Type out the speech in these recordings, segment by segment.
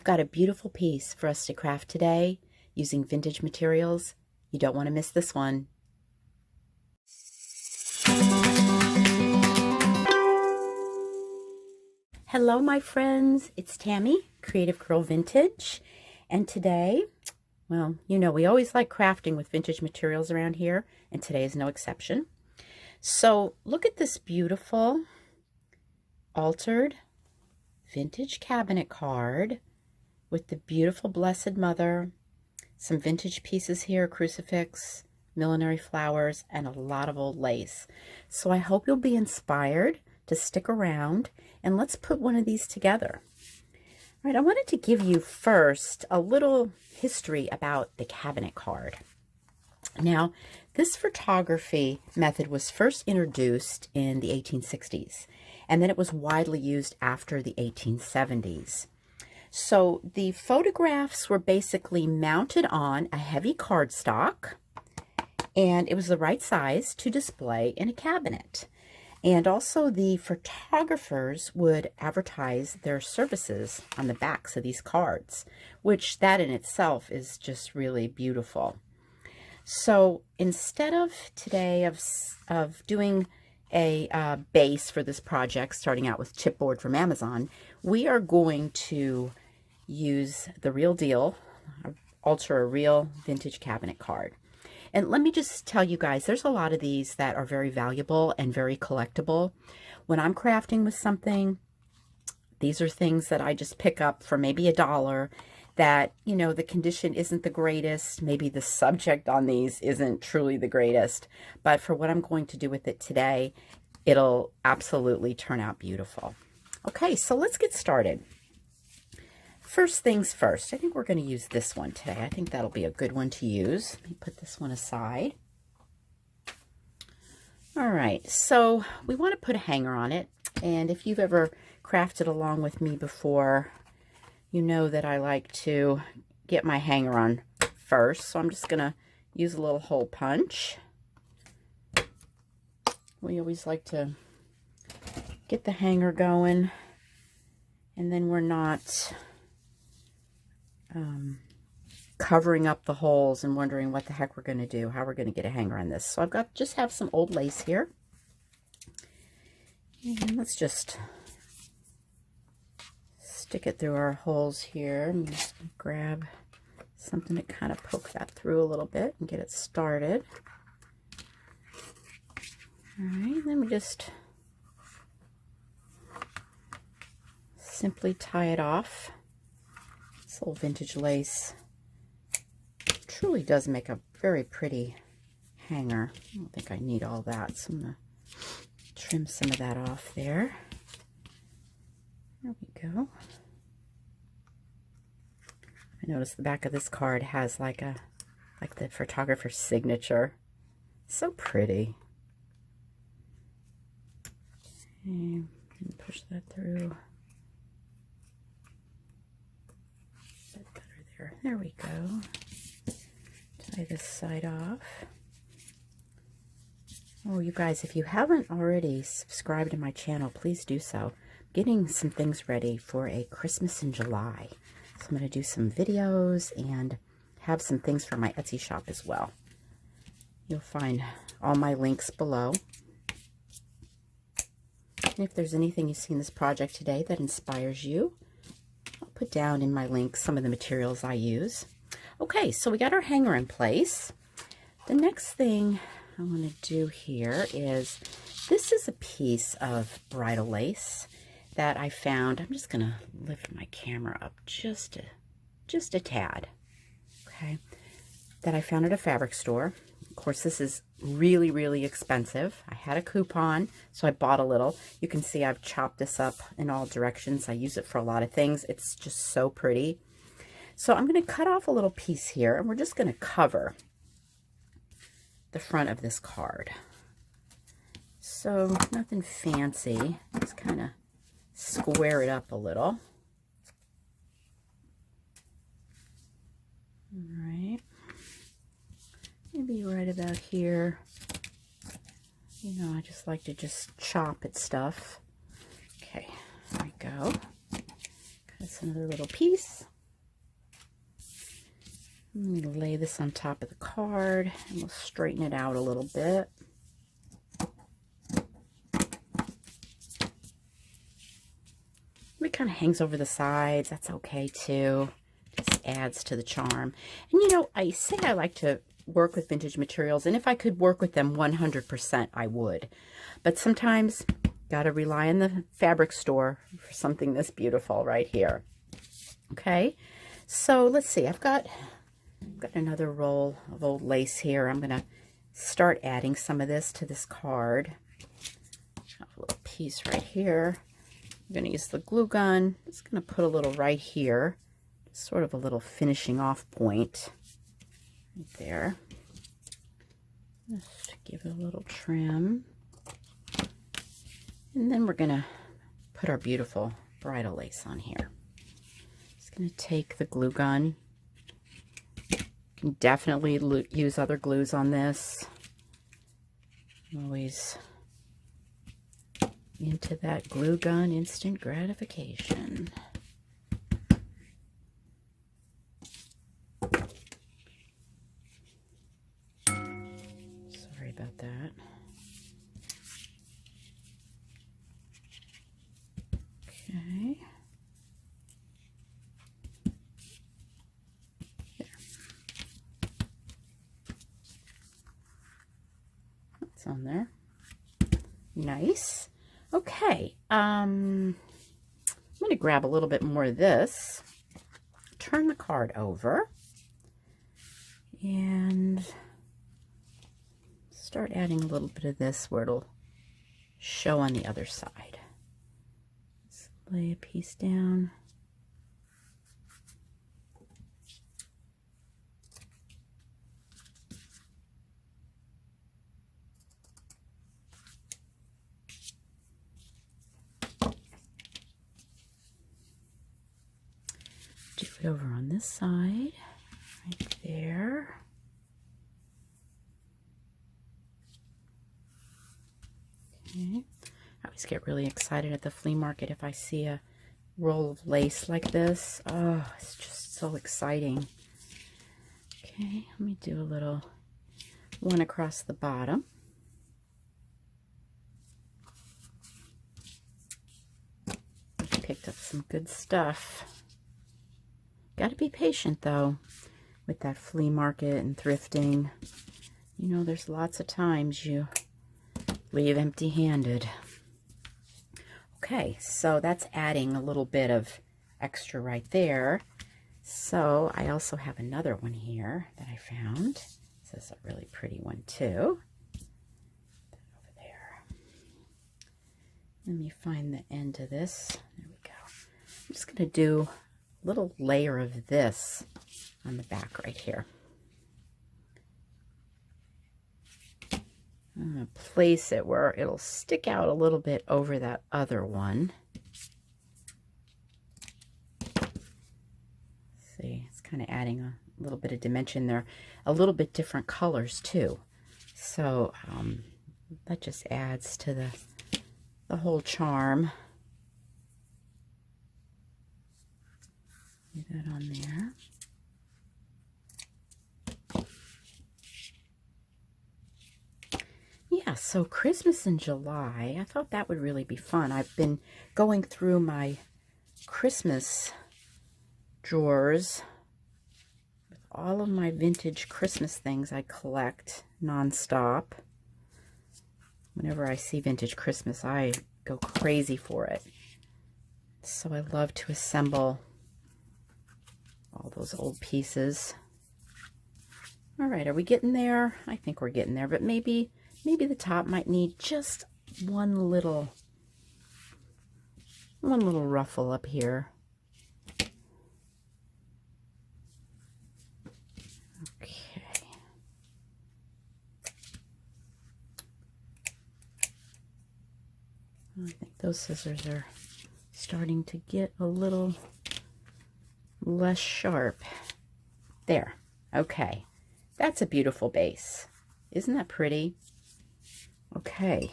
got a beautiful piece for us to craft today using vintage materials. You don't want to miss this one. Hello, my friends. It's Tammy, Creative Girl Vintage. And today, well, you know, we always like crafting with vintage materials around here, and today is no exception. So look at this beautiful altered vintage cabinet card with the beautiful Blessed Mother, some vintage pieces here, crucifix, millinery flowers, and a lot of old lace. So I hope you'll be inspired to stick around, and let's put one of these together. All right, I wanted to give you first a little history about the cabinet card. Now, this photography method was first introduced in the 1860s, and then it was widely used after the 1870s. So the photographs were basically mounted on a heavy cardstock, and it was the right size to display in a cabinet. And also the photographers would advertise their services on the backs of these cards, which that in itself is just really beautiful. So instead of today of doing a base for this project, starting out with chipboard from Amazon, we are going to use the real deal, alter a real vintage cabinet card. And let me just tell you guys, there's a lot of these that are very valuable and very collectible. When I'm crafting with something, these are things that I just pick up for maybe $1 that, you know, the condition isn't the greatest. Maybe the subject on these isn't truly the greatest. But for what I'm going to do with it today, it'll absolutely turn out beautiful. Okay, so let's get started. First things first, I think we're going to use this one today. I think that'll be a good one to use. Let me put this one aside. All right, so we want to put a hanger on it. And if you've ever crafted along with me before, you know that I like to get my hanger on first. So I'm just going to use a little hole punch. We always like to get the hanger going, and then we're not covering up the holes and wondering what the heck we're going to do, how we're going to get a hanger on this. So I've got just have some old lace here, and let's just stick it through our holes here. I'm just going to grab something to kind of poke that through a little bit and get it started. All right, then we just simply tie it off. This little vintage lace truly does make a very pretty hanger. I don't think I need all that, so I'm going to trim some of that off there. There we go. I notice the back of this card has like the photographer's signature. So pretty. And push that through. There we go. Tie this side off. Oh, you guys, if you haven't already subscribed to my channel, please do so. I'm getting some things ready for a Christmas in July. So I'm going to do some videos and have some things for my Etsy shop as well. You'll find all my links below. And if there's anything you see in this project today that inspires you, I'll put down in my links some of the materials I use. Okay, so we got our hanger in place. The next thing I want to do here is, this is a piece of bridal lace that I found. I'm just going to lift my camera up just a tad. Okay, that I found at a fabric store. Of course, this is really, really expensive. I had a coupon, so I bought a little. You can see I've chopped this up in all directions. I use it for a lot of things. It's just so pretty. So I'm going to cut off a little piece here, and we're just going to cover the front of this card. So nothing fancy. Just kind of square it up a little. All right. Maybe right about here. You know, I just like to just chop at stuff. Okay, there we go. That's another little piece. I'm going to lay this on top of the card and we'll straighten it out a little bit. It kind of hangs over the sides. That's okay too. Just adds to the charm. And you know, I say I like to work with vintage materials, and if I could work with them 100%, I would. But sometimes gotta rely on the fabric store for something this beautiful right here. Okay, so let's see. I've got another roll of old lace here. I'm gonna start adding some of this to this card. Got a little piece right here. I'm gonna use the glue gun. Just gonna put a little right here, sort of a little finishing off point right there. Just give it a little trim. And then we're gonna put our beautiful bridal lace on here. Just gonna take the glue gun. You can definitely use other glues on this. I'm always into that glue gun instant gratification. Sorry about that. Okay. There. That's on there. Nice. Okay. I'm going to grab a little bit more of this. Turn the card over. And start adding a little bit of this where it'll show on the other side. Just lay a piece down. Do it over on this side, right there. Okay. I always get really excited at the flea market if I see a roll of lace like this. Oh, it's just so exciting. Okay, let me do a little one across the bottom. I picked up some good stuff. Got to be patient though with that flea market and thrifting. You know, there's lots of times you leave empty-handed. Okay, so that's adding a little bit of extra right there. So I also have another one here that I found. This is a really pretty one too. Put that over there. Let me find the end of this. There we go. I'm just going to do a little layer of this on the back right here. I'm going to place it where it'll stick out a little bit over that other one. See, it's kind of adding a little bit of dimension there. A little bit different colors too. So that just adds to the whole charm. Leave that on there. Yeah, so Christmas in July, I thought that would really be fun. I've been going through my Christmas drawers with all of my vintage Christmas things I collect nonstop. Whenever I see vintage Christmas, I go crazy for it. So I love to assemble all those old pieces. All right, are we getting there? I think we're getting there, but maybe the top might need just one little ruffle up here. Okay. I think those scissors are starting to get a little less sharp. There. Okay. That's a beautiful base. Isn't that pretty? Okay.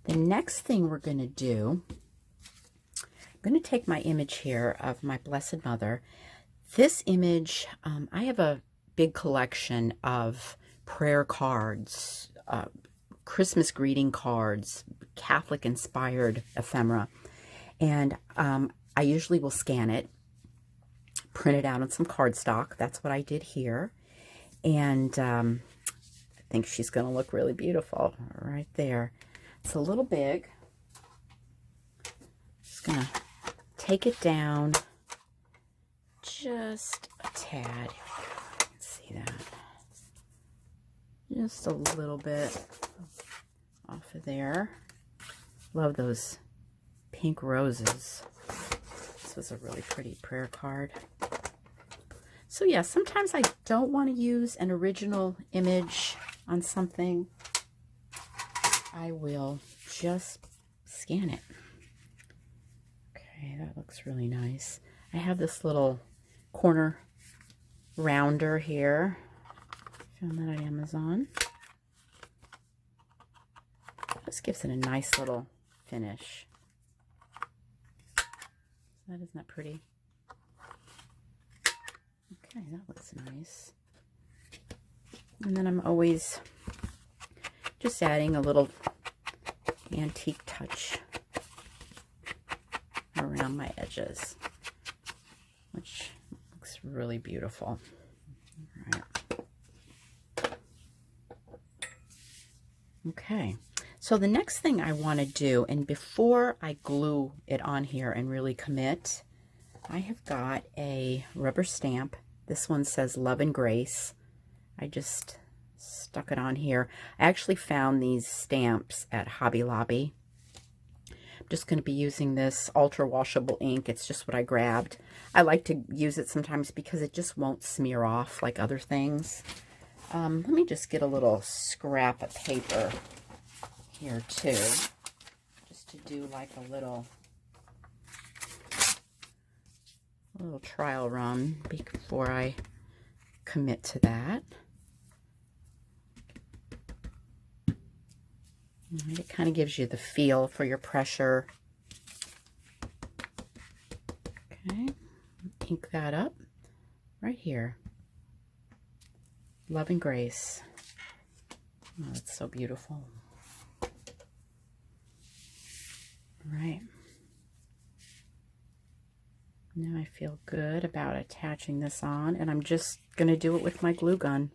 The next thing we're going to do, I'm going to take my image here of my Blessed Mother. This image, I have a big collection of prayer cards, Christmas greeting cards, Catholic-inspired ephemera. And I usually will scan it, print it out on some cardstock. That's what I did here. And I think she's going to look really beautiful right there. It's a little big. Just going to take it down just a tad. You can see that. Just a little bit off of there. Love those pink roses. This was a really pretty prayer card. So yeah, sometimes I don't want to use an original image on something. I will just scan it. Okay, that looks really nice. I have this little corner rounder here. Found that on Amazon. This gives it a nice little finish. Isn't that pretty? Okay, that looks nice. And then I'm always just adding a little antique touch around my edges, which looks really beautiful. All right. Okay, so the next thing I want to do, and before I glue it on here and really commit, I have got a rubber stamp. This one says Love and Grace. I just stuck it on here. I actually found these stamps at Hobby Lobby. I'm just going to be using this ultra washable ink. It's just what I grabbed. I like to use it sometimes because it just won't smear off like other things. Let me just get a little scrap of paper here too, just to do like a little trial run before I commit to that. It kind of gives you the feel for your pressure. Okay, ink that up right here. Love and Grace. Oh, it's so beautiful. Right. Now I feel good about attaching this on, and I'm just going to do it with my glue gun.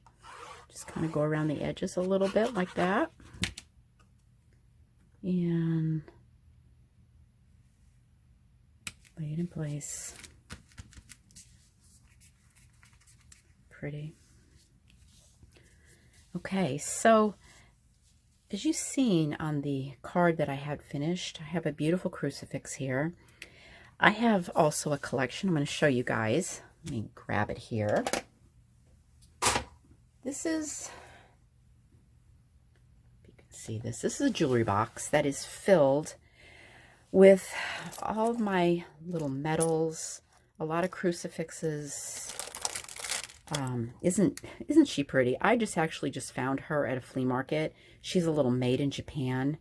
Just kind of go around the edges a little bit like that. And lay it in place. Pretty. Okay, so as you've seen on the card that I had finished, I have a beautiful crucifix here. I have also a collection. I'm going to show you guys. Let me grab it here. This is, if you can see this, this is a jewelry box that is filled with all of my little medals, a lot of crucifixes. Isn't she pretty? I actually found her at a flea market. She's a little made in Japan.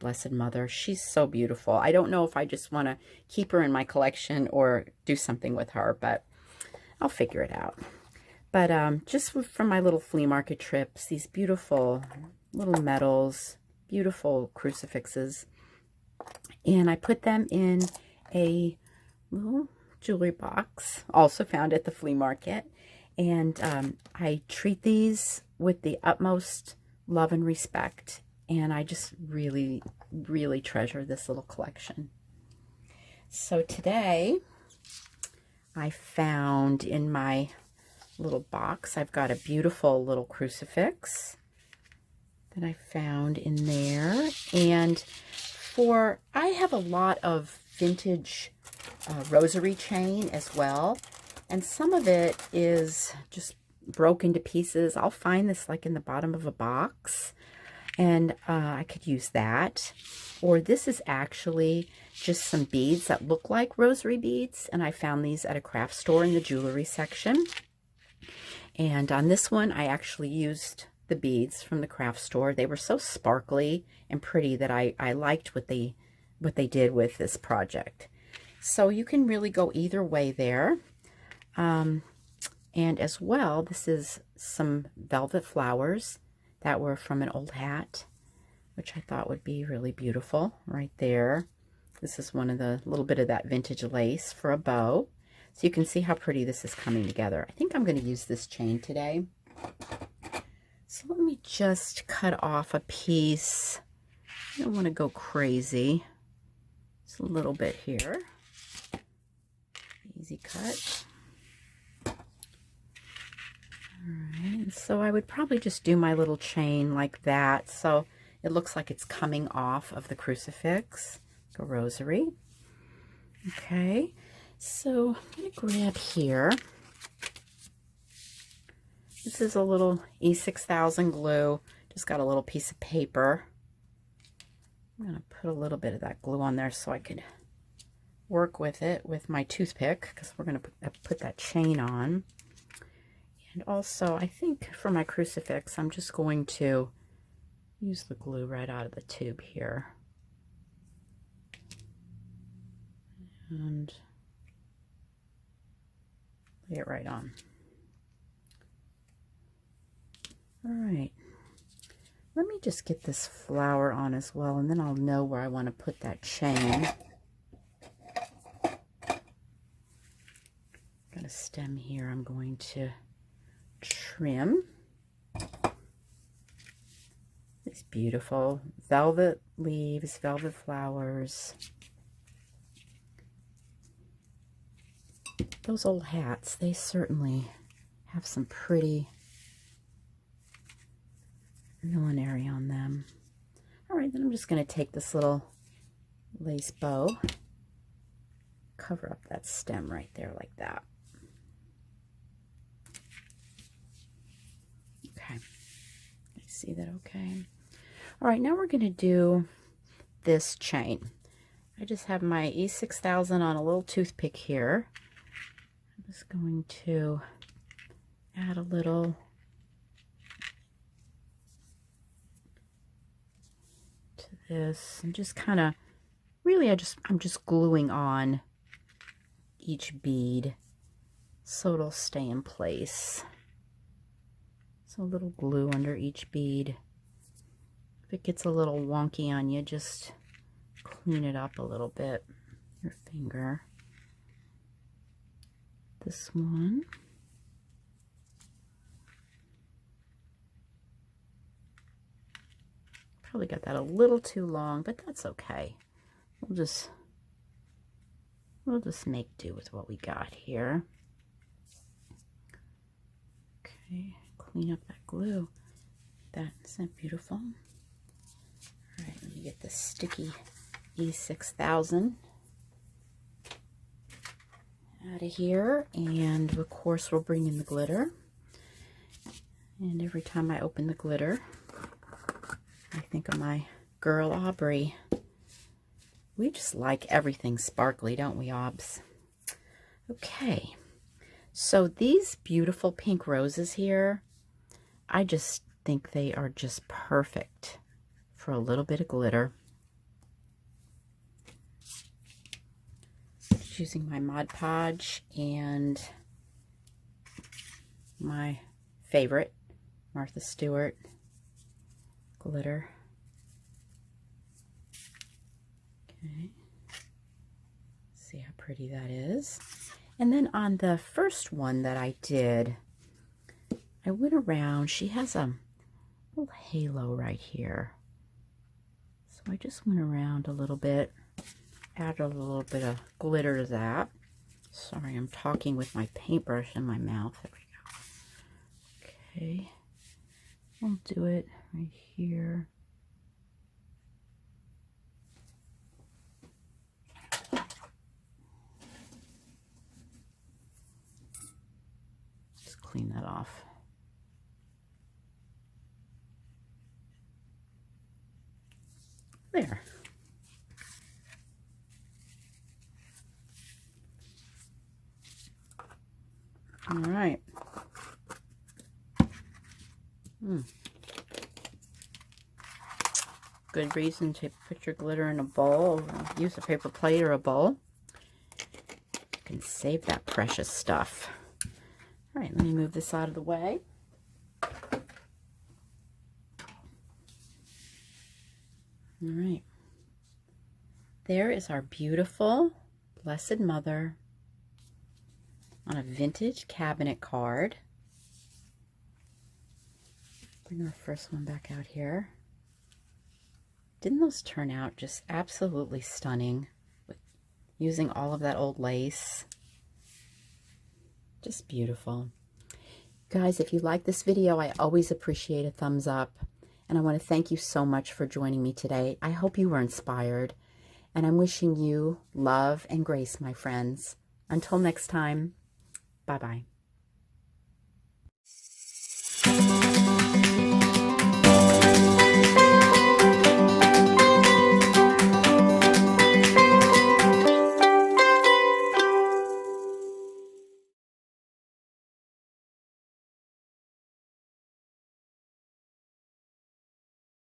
Blessed Mother. She's so beautiful. I don't know if I just want to keep her in my collection or do something with her, but I'll figure it out. But just from my little flea market trips, these beautiful little medals, beautiful crucifixes. And I put them in a little jewelry box, also found at the flea market. And I treat these with the utmost love and respect. And I just really, really treasure this little collection. So today, I found in my little box, I've got a beautiful little crucifix that I found in there. And I have a lot of vintage rosary chain as well. And some of it is just broken to pieces. I'll find this like in the bottom of a box. And I could use that. Or this is actually just some beads that look like rosary beads. And I found these at a craft store in the jewelry section. And on this one, I actually used the beads from the craft store. They were so sparkly and pretty that I liked what they did with this project. So you can really go either way there. And as well, this is some velvet flowers that were from an old hat, which I thought would be really beautiful right there. This is one of the little bit of that vintage lace for a bow. So you can see how pretty this is coming together. I think I'm going to use this chain today. So let me just cut off a piece. I don't want to go crazy. Just a little bit here. Easy cut. Alright, so I would probably just do my little chain like that, so it looks like it's coming off of the crucifix, like a rosary. Okay, so I'm going to grab here. This is a little E6000 glue, just got a little piece of paper. I'm going to put a little bit of that glue on there so I could work with it with my toothpick, because we're going to put that chain on. And also, I think for my crucifix, I'm just going to use the glue right out of the tube here. And lay it right on. All right. Let me just get this flower on as well, and then I'll know where I want to put that chain. Got a stem here I'm going to trim. These beautiful velvet leaves, velvet flowers. Those old hats, they certainly have some pretty millinery on them. All right, then I'm just going to take this little lace bow, cover up that stem right there like that. Okay, I see that okay. All right, now we're going to do this chain. I just have my E6000 on a little toothpick here. I'm just going to add a little to this and just kind of, really I'm just gluing on each bead so it'll stay in place. So a little glue under each bead. If it gets a little wonky on you, just clean it up a little bit. Your finger. This one. Probably got that a little too long, but that's okay. We'll just make do with what we got here. Okay, clean up that glue. Isn't that beautiful? All right, let me get this sticky E6000 out of here, and of course we'll bring in the glitter. And every time I open the glitter, I think of my girl Aubrey. We just like everything sparkly, don't we, Obs? Okay, so these beautiful pink roses here, I just think they are just perfect for a little bit of glitter. Just using my Mod Podge and my favorite Martha Stewart glitter. Okay, see how pretty that is. And then on the first one that I did, I went around, she has a little halo right here. So I just went around a little bit, added a little bit of glitter to that. Sorry, I'm talking with my paintbrush in my mouth. There we go. Okay, I'll do it right here. Just clean that off. There. All right. Good reason to put your glitter in a bowl. Use a paper plate or a bowl. You can save that precious stuff. All right, let me move this out of the way. All right. There is our beautiful Blessed Mother on a vintage cabinet card. Bring our first one back out here. Didn't those turn out just absolutely stunning with using all of that old lace? Just beautiful. Guys, if you like this video, I always appreciate a thumbs up. And I want to thank you so much for joining me today. I hope you were inspired. And I'm wishing you love and grace, my friends. Until next time, bye-bye.